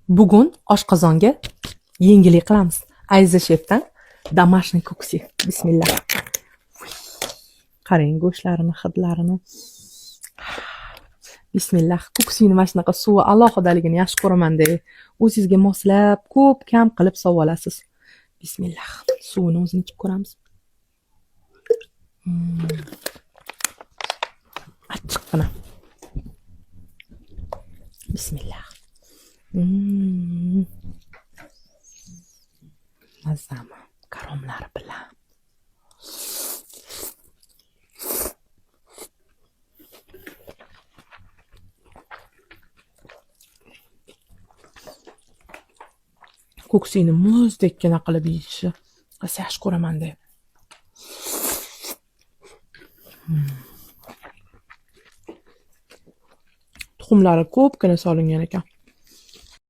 Bugun oshqozonga yengillik qilamiz. Ayza shefdan damashniy ko'ksi. Bismillah. Qarang go'shtlarini, hidlarini. Bismillah. Ko'ksini mana shunaqa suvi alohidaligini yaxshi ko'raman-da. O'zingizga moslab, ko'p kam qilib sovib olasiz. Bismillah. Suvini o'zini ichib ko'ramiz. Achchiqqina. Bismillah. Mazami karomlari bilan. Ko'ksini muzdekgina qilib yeyishni qilsa yaxshi ko'raman-da. Tuxumlari ko'pgina solingan ekan.